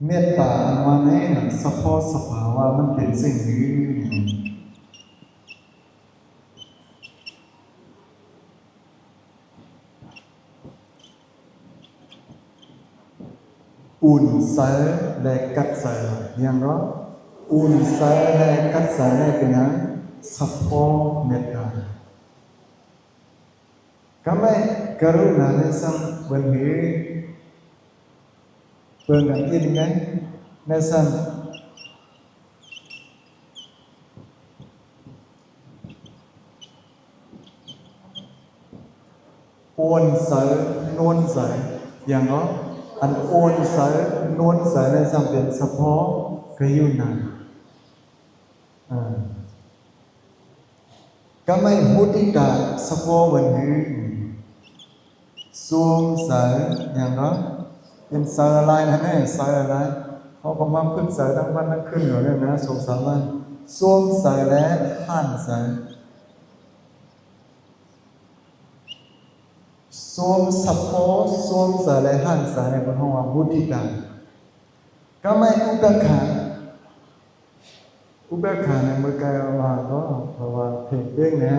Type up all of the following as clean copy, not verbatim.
เมตตามาในสภาพสภาวะมันเป็นสิ่งนี้อุ่นใสและกัดใสอย่างไรอุ่นใสและกัดใสเป็นนะสภาพเมตตาก็ไม่กรุณาในสังวันนี้เปิดอันอินไงในสังโอนใสนวลใสอย่างไรอันโอนใสนวลใสในสังเป็นสภาพก็อยู่นานก็ไม่มุติกาสภาพวันนี้สวงใสอย่างไรเป็นสายอะไรนะเนี่ยสายอะไรเขาก็มาพึ่งสายทั้งวันทั้งคืนอยู่เนี่ยนะสงสารมันสวงสายและห่านสายสวงสัพโพสวงสายและห่านสายในบนห้องว่าบุติกาก็ไม่อุเบกขาในเมื่อกายว่าก็เพราะว่าเพ่งเพ่งเนี่ย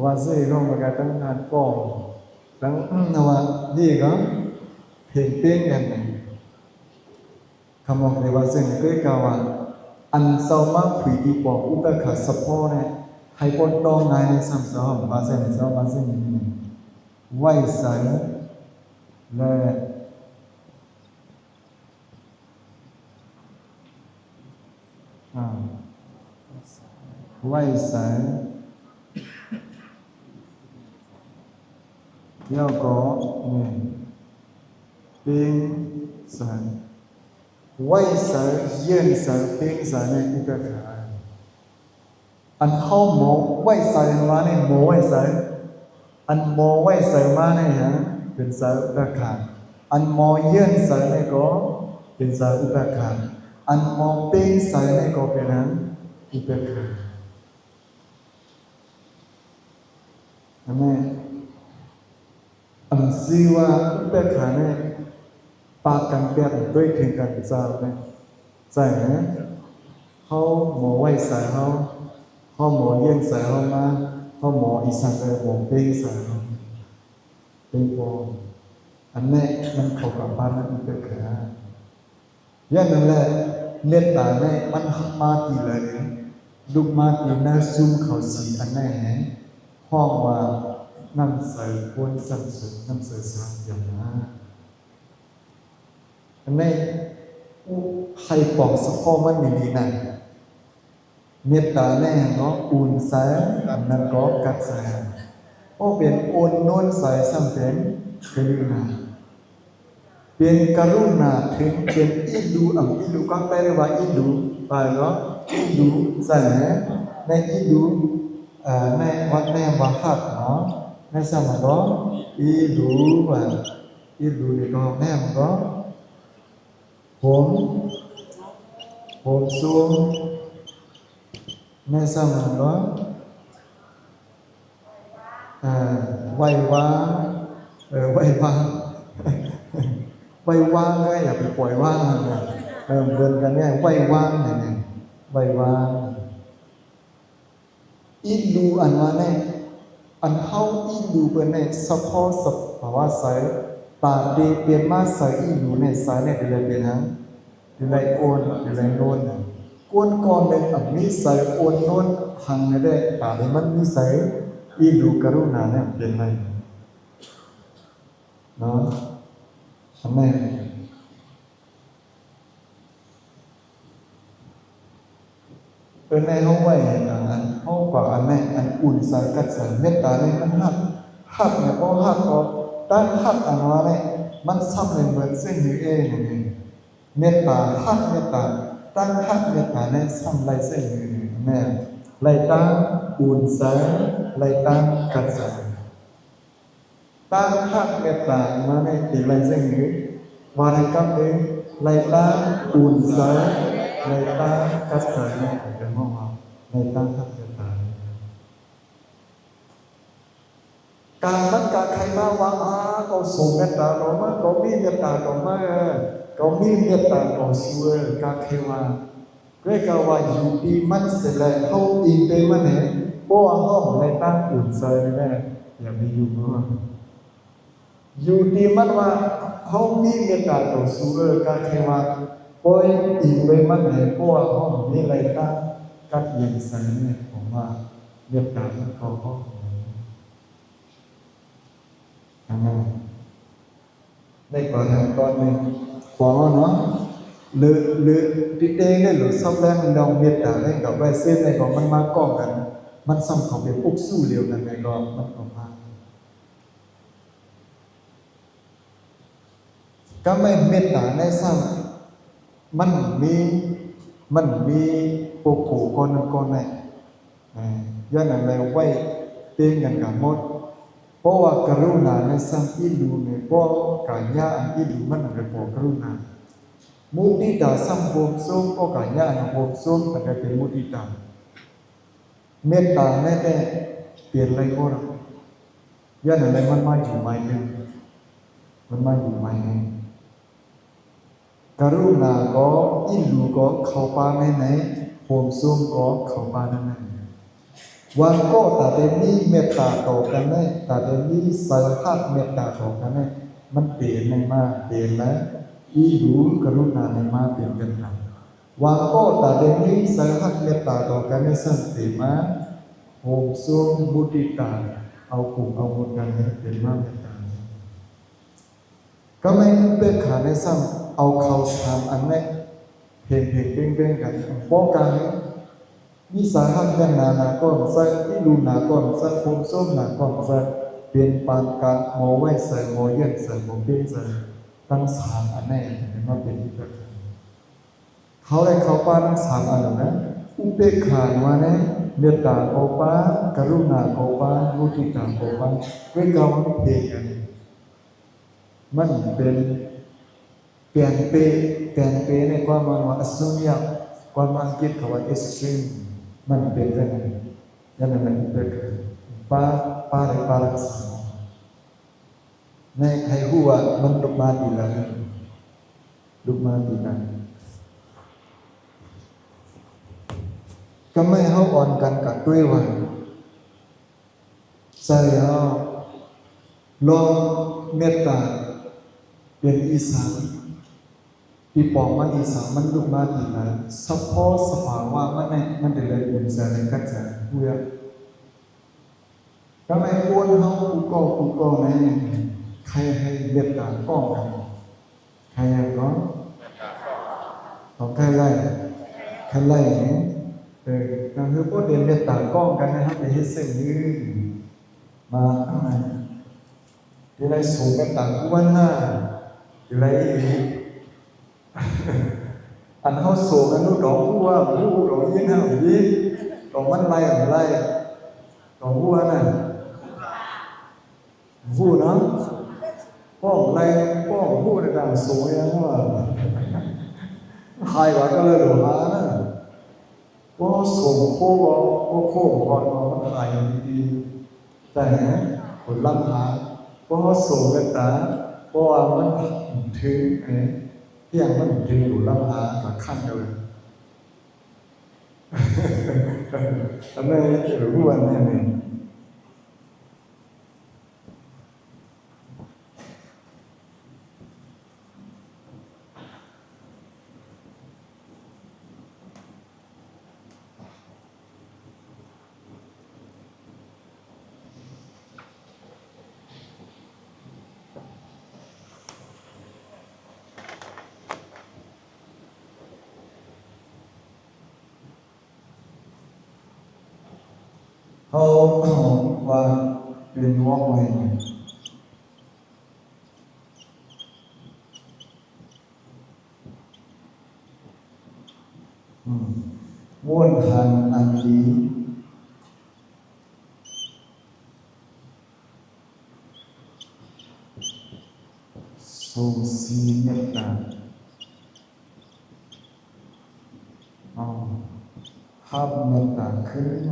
ว่าสิก็เมื่อกายตั้งงานป้องตั้งว่าดีก็เพ่งเพ่งกันคำว่าในว่าซึ่งเคยกล่าวว่าอันเศร้ามากผีดีปองอุเบกขาสัพโพเนี่ยให้ปนต้องงานในสัมสามว่าซึ่งเศร้าว่าซึ่งไหวใสและไหวใสแล้วก็เป็นใสไหวใสเย็นใสเป็นใสในอุเบกขาอันเข้าหมอไหวใสมาในหมอไหวใสอันหมอไหวใสมาในเป็นใสอุเบกขาอันหมอเย็นใสในก็เป็นใสอุเบกขาอันหมอเป็นใสในก็เป็นอุเบกขาอันนี้อันชื่อว่าอุเบกขาเนี่ยปากันเปรียบด้วยถึงกันเจ้าเนี่ยใช่ไหมเขาหมอไหวใสเขาหมอเย็นใสเขามาเขาหมออีสานเลยหมอเป็นใสเขาเป็นบออันนี้มันเข้ากับบ้านนั้นอุเบกขาอย่างนั้นแหละเมตตาเนี่ยมันมาตีเลยลูกมาตีน่าซุ่มเขาสีอันนี้ห้องว่าน้ำใสควรสั่งสมน้ำใสสร้างอย่างนั้นอันนี้ใครปอกสะโพกมันดีๆนะเมตตาแน่เนาะอุ่นใสอันนั้นก็กัดใสโอ้เป็นโอนนวลใสสัมเป็นกรุณาเป็นกรุณาถึงเป็นอิดูอิดูก็แปลว่าอิดูไปเนาะอิดูใช่ไหมในอิดูในวัดในวัดหัดเนาะในสมัยก็อิดูว่าอิดูนี่ก็แม่ก็ผมสูงในสมัยก็ไหววางไหววางก็อย่าไปปล่อยว่างนะเดินกันเนี่ยไหววางเนี่ยไหววางอินดูอันว่าเนี่ยอันเฮาอินดูเป็นเนี่ยสภาพสภาวะใสตาดีเปลี่ยนมาใสอินดูเนี่ยใสเนี่ยเป็นอะไรเป็นอะไรโอนเป็นอะไรโน่นก้อนเป็นมีใสโอนโน่นหังเนี่ยได้ตาเนี่ยมันมีใสอินดูกรุณาเนี่ยเป็นอะไรเนาะทำไมในห้องไว้อย่างห้องกว่าอันนี้อันอุ่นใสกัดใสเมตตาเนี่ยมันหักเนี่ยเพราะหักก็ตั้งหักอันว่าเนี่ยมันซ้ำเลยเหมือนเส้นอยู่เองเมตตาหักเมตตาตั้งหักเมตตาเนี่ยซ้ำไรเส้นอยู่แม่ไรตั้งอุ่นใสไรตั้งกัดใสตั้งหักเมตตามาในตีไรเส้นอยู่วาระกับเองไรตั้งอุ่นใสไรตั้งกัดใสเนี่ยเป็นห้องเราไรตั้งหักเมตตาการมันการใครมาว่าก็ส่งเมตตาต่อมาก็มีเมตตาต่อมา ก็มีเมตตาต่อสู้กาเทวาด้วยกว่าอยู่ดีมันเสร็จแล้วเฮาอีกไปมันเห็นบ่ว่าเฮาในตั้งอุ่นใจแน่อย่ามีอยู่เนาะอยู่ดีมันว่าเฮามีเมตตาต่อสู้กาเทวาปล่อยอีกไปมันเห็นบ่ว่าเฮามีอะไรตั้งกัดยิงใส่เนี่ยผมว่าเมตตามันก็เฮาในก่อนนึงขอเนาะหรือติเตงได้หรือซับแรงดองเมตตาได้กับไว้เส้นในของมันมาก้องกันมันซ้ำเขาเป็นปุกสู้เดียวกันในก็มันก็มาก็ไม่เมตตาในซ้ำมันมีโปโกก่อนไหนย้อนอะไรไว้เต็งกันกับหมดเพราะว่ากรุณาในซ้ำอีดูในเพราะกายะอันอีดูมันเป็นพอกรุณามุติตาสัมโพมส้มก็กายะอันโพมส้มก็ได้เป็นมุติตาเมตตาแน่ๆเปลี่ยนอะไรก็ได้ย้อนอะไรมันมาอยู่ใหม่นึงมันมาอยู่ใหม่นึงกรุณาก็อีดูก็เข้าป่าไหนโพมส้มก็เข้าป่านั้นวันก็แต่เดมีเมตตาต่อกันแน่แต่เดมีสารพัดเมตตาต่อกันแน่มันเปลี่ยนในมาเปลี่ยนแล้วอีดูกรุณาในมาเปลี่ยนกันครับวันก็แต่เดมีสารพัดเมตตาต่อกันในสันติมาโฮมซุมมุติตาเอากลุ่มเอาหมดกันเป็นมาเมตตาก็ไม่เป็นขาในซ้ำเอาเขาสามอันนี้เพ่งกันป้องกันมีสาหัสแม่นาก่อนใส่ที่ดูนาก่อนใส่ผมส้มนาก่อนใส่เป็นปานกลางโมไว้ใส่โมเย็นใส่โมเป็นใส่ตั้ง3อันนี้มันเป็นที่ประการเขาได้เข้าป่าทั้ง3อันนะอุเบกขาว่านะเมตตาโอปากรุณาโอปามุทิตาโอปาเวกาวันเพกันมันเป็นเปลี่ยนเปในความว่าอสุญญะความอังกฤษคำว่า extremeมันเป็นกันนั่นมันเป็นปารักษาในให้ฮู้ว่ามันลุกมาดีแล้วลุกมาดีกันก็ไม่เฮาอ่อนกันกับด้วยว่าใส่เฮาลองเมตตาเป็นอีสานที่ปองมันอีสานมันลุกมาดีแล้วเฉพาะสภาวะมันได้เลยเป็นใจกัดใจผู้ยก็ไม่ควรเฮากูก็ในใครให้เมตตาป้องกันใครก็ของใครไล่ก็คือพวกเรียนเมตตาป้องกันนะครับไปเฮ็ดเส้นยืดมาข้างในที่ได้สูงกันต่างวันหน้าที่ไรอันเฮาสูงอันนู้นดอกผู้ว่าผู้ดอกยิงเฮายิงดอกมันไล่ดอกผู้ว่าน่ะผู้เนาะป้องไล่ป้องผู้ในการสูงอย่างว่าใครว่าก็เลยหานะบ่สูงโคบ่โคบ่มันหายดีๆแต่คนลำหาบ่สูงกันตาเพราะว่ามันถึงเที่ยงมันถึงอยู่ลำหากับขั้นเลยอันนี้รู้ว่าแน่เขาว่าเป็นวอกไว้ม้วนหันอันนี้ทรงสีเมตตาภาพเมตตาขึ้น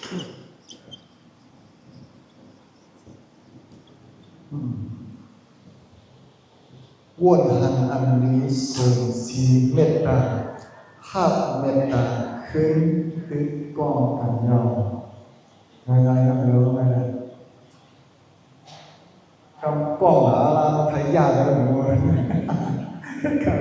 วนหันอันนี้ส่งสีเมตตาภาพเมตตาขึ้นติดกองกันยาวง่ายๆครับเดี๋ยวง่ายๆคำป้องหาลาไทยยากเลยหนูครับ